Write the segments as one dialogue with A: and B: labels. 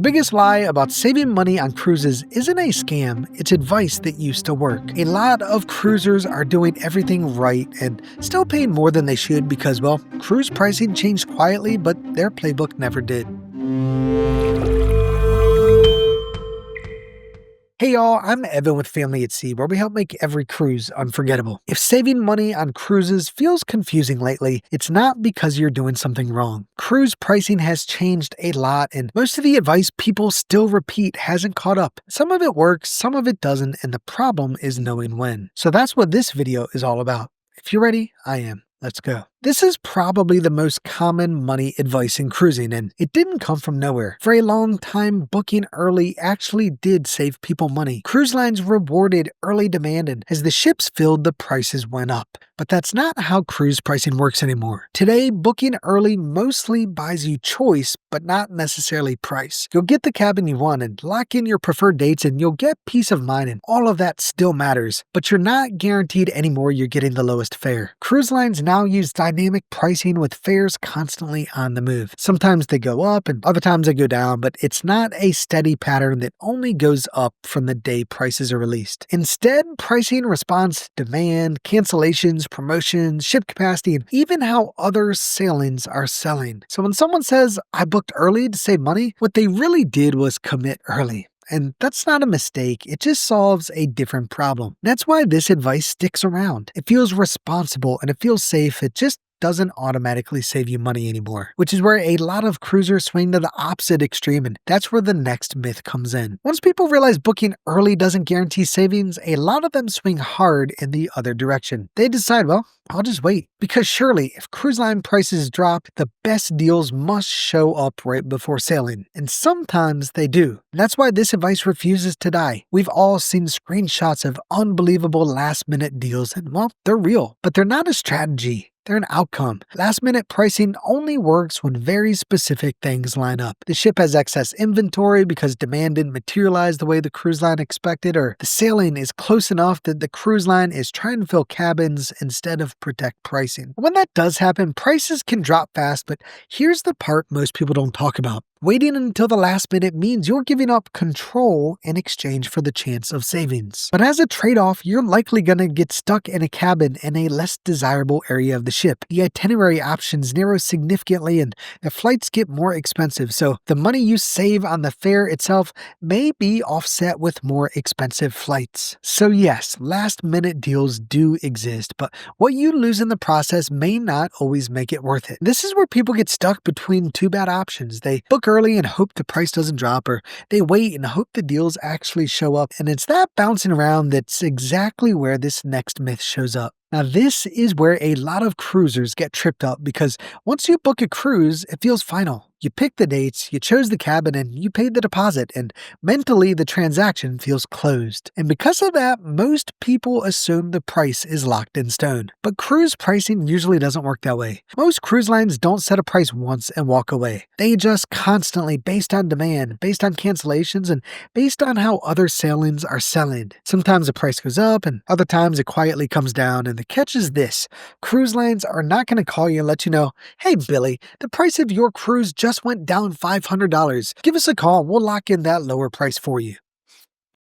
A: biggest lie about saving money on cruises isn't a scam, it's advice that used to work. A lot of cruisers are doing everything right and still paying more than they should because, well, cruise pricing changed quietly, but their playbook never did. Hey y'all, I'm Evan with Family at Sea, where we help make every cruise unforgettable. If saving money on cruises feels confusing lately, it's not because you're doing something wrong. Cruise pricing has changed a lot, and most of the advice people still repeat hasn't caught up. Some of it works, some of it doesn't, and the problem is knowing when. So that's what this video is all about. If you're ready, I am. Let's go. This is probably the most common money advice in cruising, and it didn't come from nowhere. For a long time, booking early actually did save people money. Cruise lines rewarded early demand, and as the ships filled, the prices went up. But that's not how cruise pricing works anymore. Today, booking early mostly buys you choice, but not necessarily price. You'll get the cabin you want and lock in your preferred dates, and you'll get peace of mind, and all of that still matters. But you're not guaranteed anymore you're getting the lowest fare. Cruise lines now use dynamic pricing with fares constantly on the move. Sometimes they go up and other times they go down, but it's not a steady pattern that only goes up from the day prices are released. Instead, pricing responds to demand, cancellations, promotions, ship capacity, and even how other sailings are selling. So when someone says, "I booked early to save money," what they really did was commit early. And that's not a mistake, it just solves a different problem. That's why this advice sticks around. It feels responsible and it feels safe, it just doesn't automatically save you money anymore, which is where a lot of cruisers swing to the opposite extreme, and that's where the next myth comes in. Once people realize booking early doesn't guarantee savings, a lot of them swing hard in the other direction. They decide, well, I'll just wait. Because surely, if cruise line prices drop, the best deals must show up right before sailing. And sometimes they do. And that's why this advice refuses to die. We've all seen screenshots of unbelievable last-minute deals, and well, they're real. But they're not a strategy. They're an outcome. Last-minute pricing only works when very specific things line up. The ship has excess inventory because demand didn't materialize the way the cruise line expected, or the sailing is close enough that the cruise line is trying to fill cabins instead of protect pricing. When that does happen, prices can drop fast, but here's the part most people don't talk about. Waiting until the last minute means you're giving up control in exchange for the chance of savings. But as a trade-off, you're likely going to get stuck in a cabin in a less desirable area of the ship. The itinerary options narrow significantly and the flights get more expensive, so the money you save on the fare itself may be offset with more expensive flights. So yes, last-minute deals do exist, but what you lose in the process may not always make it worth it. This is where people get stuck between two bad options. They book early and hope the price doesn't drop, or they wait and hope the deals actually show up. And it's that bouncing around that's exactly where this next myth shows up. Now, this is where a lot of cruisers get tripped up because once you book a cruise, it feels final. You picked the dates, you chose the cabin, and you paid the deposit, and mentally the transaction feels closed. And because of that, most people assume the price is locked in stone. But cruise pricing usually doesn't work that way. Most cruise lines don't set a price once and walk away. They adjust constantly based on demand, based on cancellations, and based on how other sailings are selling. Sometimes the price goes up, and other times it quietly comes down, and the catch is this: cruise lines are not going to call you and let you know, "Hey Billy, the price of your cruise just went down $500. Give us a call, we'll lock in that lower price for you."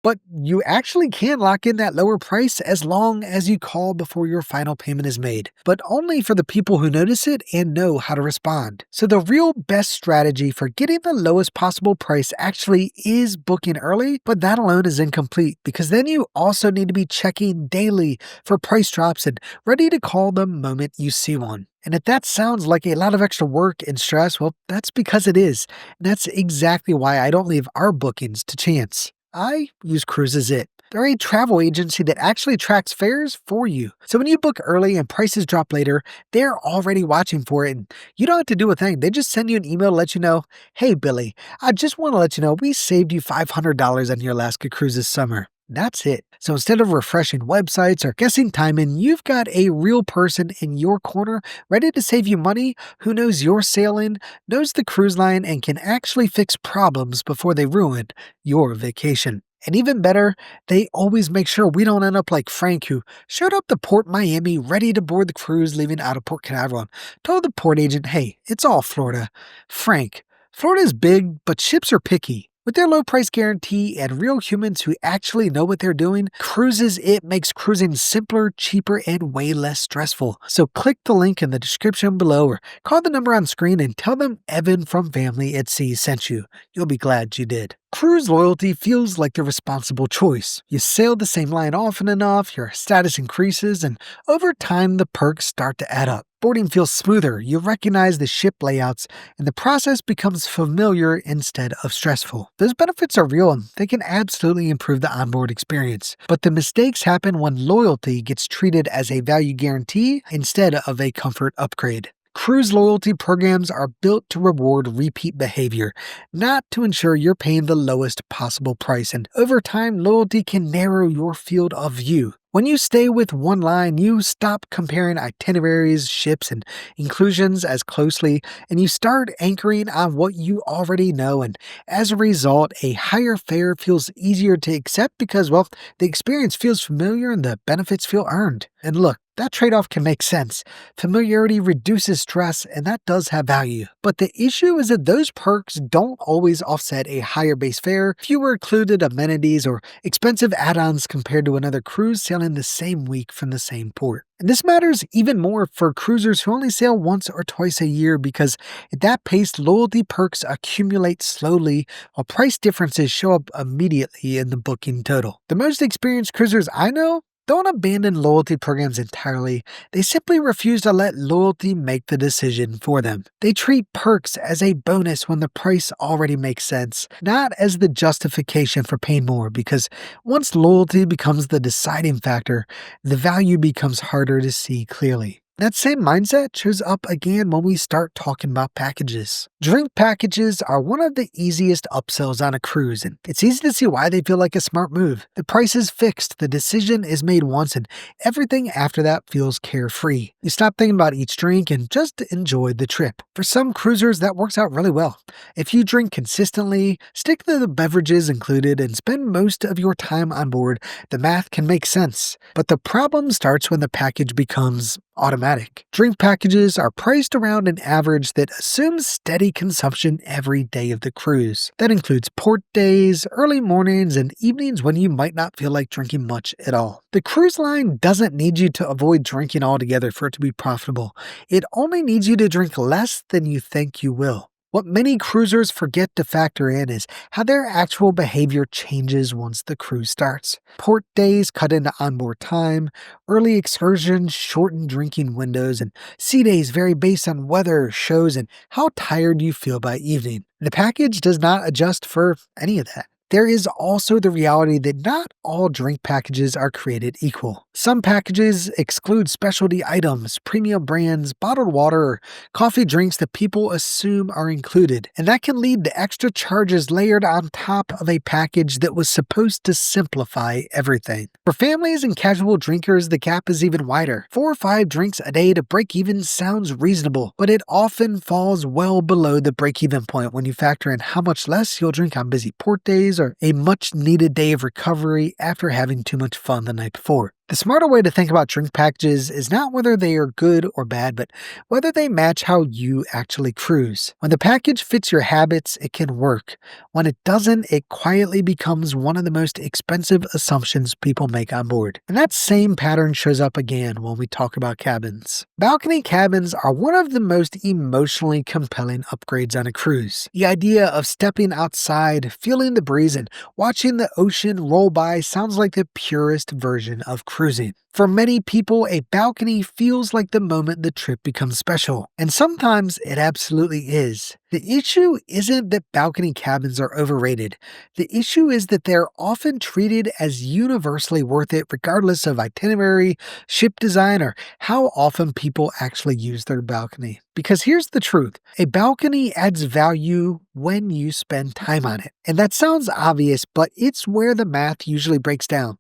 A: But you actually can lock in that lower price as long as you call before your final payment is made, but only for the people who notice it and know how to respond. So the real best strategy for getting the lowest possible price actually is booking early, but that alone is incomplete because then you also need to be checking daily for price drops and ready to call the moment you see one. And if that sounds like a lot of extra work and stress, well, that's because it is. And that's exactly why I don't leave our bookings to chance. I use Cruises.it. They're a travel agency that actually tracks fares for you. So when you book early and prices drop later, they're already watching for it, and you don't have to do a thing. They just send you an email to let you know, "Hey Billy, I just want to let you know we saved you $500 on your Alaska cruise this summer." That's it. So instead of refreshing websites or guessing timing, you've got a real person in your corner ready to save you money, who knows your sailing, knows the cruise line, and can actually fix problems before they ruin your vacation. And even better, they always make sure we don't end up like Frank, who showed up to Port Miami ready to board the cruise leaving out of Port Canaveral and told the port agent, "Hey, it's all Florida." Frank, Florida is big, but ships are picky. With their low price guarantee and real humans who actually know what they're doing, it makes cruising simpler, cheaper, and way less stressful. So click the link in the description below or call the number on screen and tell them Evan from Family at Sea sent you. You'll be glad you did. Cruise loyalty feels like the responsible choice. You sail the same line often enough, your status increases, and over time the perks start to add up. Boarding feels smoother, you recognize the ship layouts, and the process becomes familiar instead of stressful. Those benefits are real and they can absolutely improve the onboard experience. But the mistakes happen when loyalty gets treated as a value guarantee instead of a comfort upgrade. Cruise loyalty programs are built to reward repeat behavior, not to ensure you're paying the lowest possible price, and over time, loyalty can narrow your field of view. When you stay with one line, you stop comparing itineraries, ships, and inclusions as closely, and you start anchoring on what you already know, and as a result, a higher fare feels easier to accept because, well, the experience feels familiar and the benefits feel earned. And look, that trade-off can make sense. Familiarity reduces stress, and that does have value. But the issue is that those perks don't always offset a higher base fare, fewer included amenities, or expensive add-ons compared to another cruise sailing the same week from the same port. And this matters even more for cruisers who only sail once or twice a year because at that pace, loyalty perks accumulate slowly while price differences show up immediately in the booking total. The most experienced cruisers I know don't abandon loyalty programs entirely. They simply refuse to let loyalty make the decision for them. They treat perks as a bonus when the price already makes sense, not as the justification for paying more, because once loyalty becomes the deciding factor, the value becomes harder to see clearly. That same mindset shows up again when we start talking about packages. Drink packages are one of the easiest upsells on a cruise, and it's easy to see why they feel like a smart move. The price is fixed, the decision is made once, and everything after that feels carefree. You stop thinking about each drink and just enjoy the trip. For some cruisers, that works out really well. If you drink consistently, stick to the beverages included, and spend most of your time on board, the math can make sense. But the problem starts when the package becomes automatic. Drink packages are priced around an average that assumes steady consumption every day of the cruise. That includes port days, early mornings, and evenings when you might not feel like drinking much at all. The cruise line doesn't need you to avoid drinking altogether for it to be profitable. It only needs you to drink less than you think you will. What many cruisers forget to factor in is how their actual behavior changes once the cruise starts. Port days cut into onboard time, early excursions shorten drinking windows, and sea days vary based on weather, shows, and how tired you feel by evening. The package does not adjust for any of that. There is also the reality that not all drink packages are created equal. Some packages exclude specialty items, premium brands, bottled water, or coffee drinks that people assume are included, and that can lead to extra charges layered on top of a package that was supposed to simplify everything. For families and casual drinkers, the gap is even wider. 4 or 5 drinks a day to break even sounds reasonable, but it often falls well below the break-even point when you factor in how much less you'll drink on busy port days or a much-needed day of recovery after having too much fun the night before. The smarter way to think about drink packages is not whether they are good or bad, but whether they match how you actually cruise. When the package fits your habits, it can work. When it doesn't, it quietly becomes one of the most expensive assumptions people make on board. And that same pattern shows up again when we talk about cabins. Balcony cabins are one of the most emotionally compelling upgrades on a cruise. The idea of stepping outside, feeling the breeze, and watching the ocean roll by sounds like the purest version of cruising. For many people, a balcony feels like the moment the trip becomes special, and sometimes it absolutely is. The issue isn't that balcony cabins are overrated. The issue is that they're often treated as universally worth it regardless of itinerary, ship design, or how often people actually use their balcony. Because here's the truth, a balcony adds value when you spend time on it. And that sounds obvious, but it's where the math usually breaks down.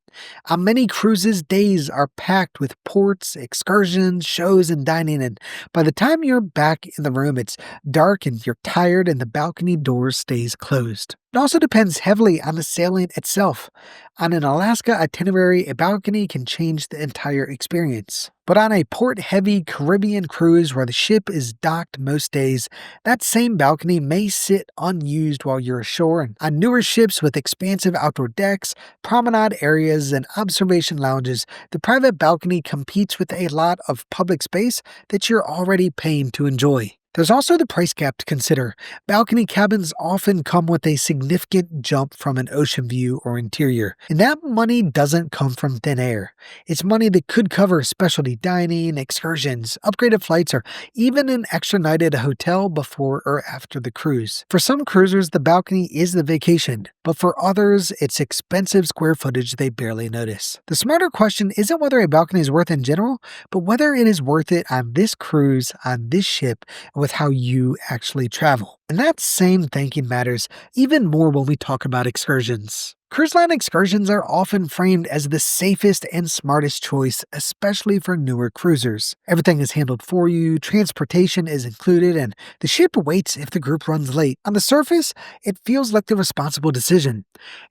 A: On many cruises, days are packed with ports, excursions, shows, and dining, and by the time you're back in the room, it's dark and you're tired and the balcony door stays closed. It also depends heavily on the sailing itself. On an Alaska itinerary, a balcony can change the entire experience. But on a port heavy Caribbean cruise where the ship is docked most days, that same balcony may sit unused while you're ashore. And on newer ships with expansive outdoor decks, promenade areas, and observation lounges, the private balcony competes with a lot of public space that you're already paying to enjoy. There's also the price gap to consider. Balcony cabins often come with a significant jump from an ocean view or interior, and that money doesn't come from thin air. It's money that could cover specialty dining, excursions, upgraded flights, or even an extra night at a hotel before or after the cruise. For some cruisers, the balcony is the vacation, but for others, it's expensive square footage they barely notice. The smarter question isn't whether a balcony is worth it in general, but whether it is worth it on this cruise, on this ship, with how you actually travel. And that same thinking matters even more when we talk about excursions. Cruise line excursions are often framed as the safest and smartest choice, especially for newer cruisers. Everything is handled for you, transportation is included, and the ship waits if the group runs late. On the surface, it feels like the responsible decision.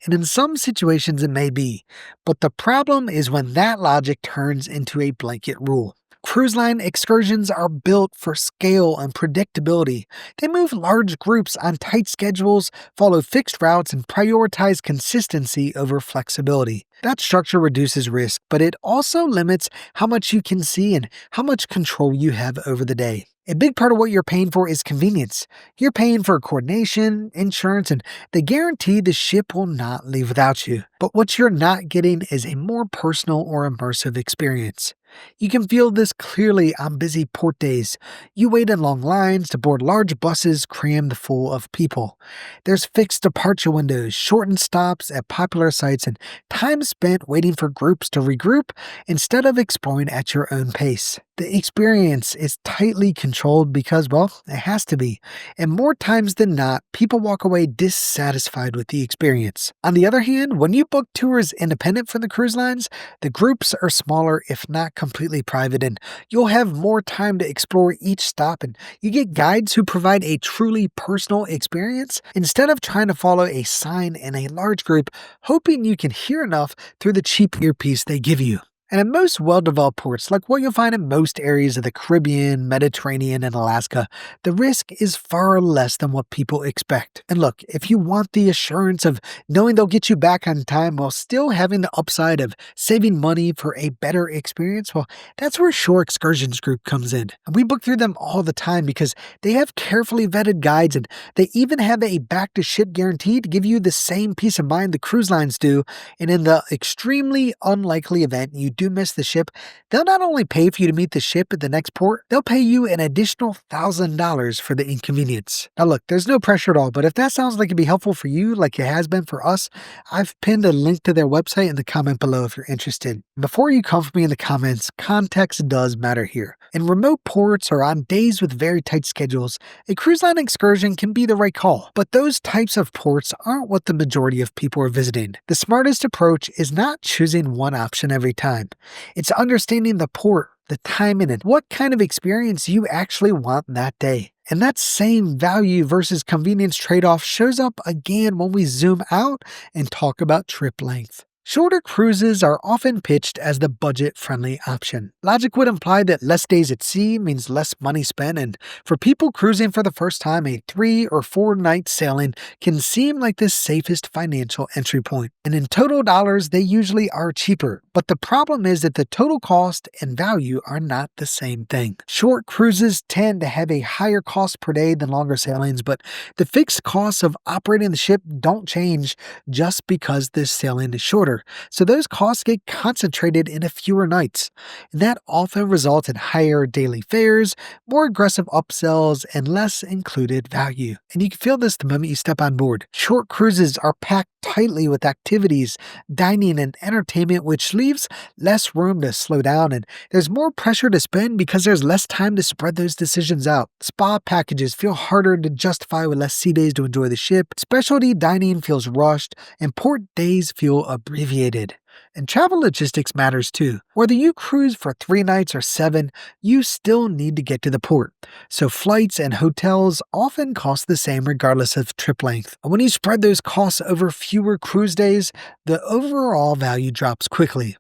A: And in some situations, it may be. But the problem is when that logic turns into a blanket rule. Cruise line excursions are built for scale and predictability. They move large groups on tight schedules, follow fixed routes, and prioritize consistency over flexibility. That structure reduces risk, but it also limits how much you can see and how much control you have over the day. A big part of what you're paying for is convenience. You're paying for coordination, insurance, and the guarantee the ship will not leave without you. But what you're not getting is a more personal or immersive experience. You can feel this clearly on busy port days. You wait in long lines to board large buses crammed full of people. There's fixed departure windows, shortened stops at popular sites, and time spent waiting for groups to regroup instead of exploring at your own pace. The experience is tightly controlled because, well, it has to be. And more times than not, people walk away dissatisfied with the experience. On the other hand, when you book tours independent from the cruise lines, the groups are smaller, if not completely private, and you'll have more time to explore each stop, and you get guides who provide a truly personal experience instead of trying to follow a sign in a large group, hoping you can hear enough through the cheap earpiece they give you. And in most well-developed ports, like what you'll find in most areas of the Caribbean, Mediterranean, and Alaska, the risk is far less than what people expect. And look, if you want the assurance of knowing they'll get you back on time while still having the upside of saving money for a better experience, well, that's where Shore Excursions Group comes in. And we book through them all the time because they have carefully vetted guides, and they even have a back-to-ship guarantee to give you the same peace of mind the cruise lines do. And in the extremely unlikely event you do miss the ship, they'll not only pay for you to meet the ship at the next port, they'll pay you an additional $1,000 for the inconvenience. Now look, there's no pressure at all, but if that sounds like it'd be helpful for you like it has been for us, I've pinned a link to their website in the comment below if you're interested. Before you come for me in the comments, context does matter here. In remote ports or on days with very tight schedules, a cruise line excursion can be the right call. But those types of ports aren't what the majority of people are visiting. The smartest approach is not choosing one option every time. It's understanding the port, the timing, and what kind of experience you actually want that day. And that same value versus convenience trade-off shows up again when we zoom out and talk about trip length. Shorter cruises are often pitched as the budget-friendly option. Logic would imply that less days at sea means less money spent, and for people cruising for the first time, a 3 or 4 night sailing can seem like the safest financial entry point. And in total dollars, they usually are cheaper. But the problem is that the total cost and value are not the same thing. Short cruises tend to have a higher cost per day than longer sailings, but the fixed costs of operating the ship don't change just because this sailing is shorter. So those costs get concentrated into fewer nights. And that often results in higher daily fares, more aggressive upsells, and less included value. And you can feel this the moment you step on board. Short cruises are packed tightly with activities, dining, and entertainment, which leaves less room to slow down, and there's more pressure to spend because there's less time to spread those decisions out. Spa packages feel harder to justify with less sea days to enjoy the ship, specialty dining feels rushed, and port days feel abbreviated. And travel logistics matters too. Whether you cruise for 3 nights or 7, you still need to get to the port. So flights and hotels often cost the same regardless of trip length. When you spread those costs over fewer cruise days, the overall value drops quickly.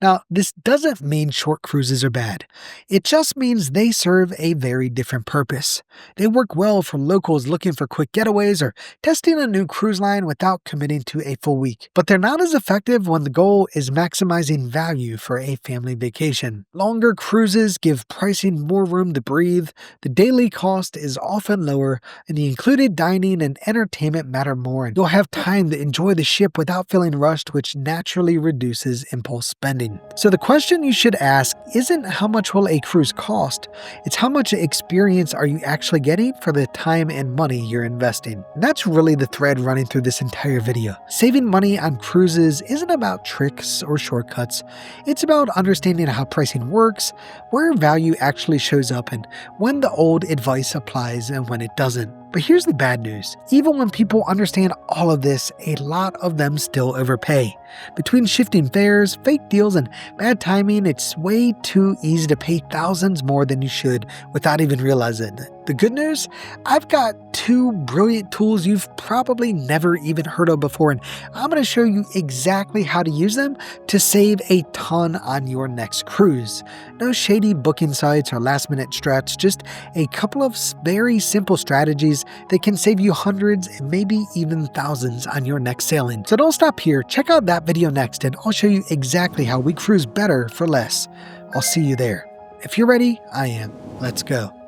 A: Now, this doesn't mean short cruises are bad. It just means they serve a very different purpose. They work well for locals looking for quick getaways or testing a new cruise line without committing to a full week. But they're not as effective when the goal is maximizing value for a family vacation. Longer cruises give pricing more room to breathe, the daily cost is often lower, and the included dining and entertainment matter more, and you'll have time to enjoy the ship without feeling rushed, which naturally reduces impulse spending. So the question you should ask isn't how much will a cruise cost, it's how much experience are you actually getting for the time and money you're investing. And that's really the thread running through this entire video. Saving money on cruises isn't about tricks or shortcuts. It's about understanding how pricing works, where value actually shows up, and when the old advice applies and when it doesn't. But here's the bad news. Even when people understand all of this, a lot of them still overpay. Between shifting fares, fake deals, and bad timing, it's way too easy to pay thousands more than you should without even realizing it. The good news? I've got 2 brilliant tools you've probably never even heard of before, and I'm going to show you exactly how to use them to save a ton on your next cruise. No shady booking sites or last-minute strats, just a couple of very simple strategies that can save you hundreds and maybe even thousands on your next sailing. So don't stop here, check out that video next and I'll show you exactly how we cruise better for less. I'll see you there. If you're ready, I am. Let's go.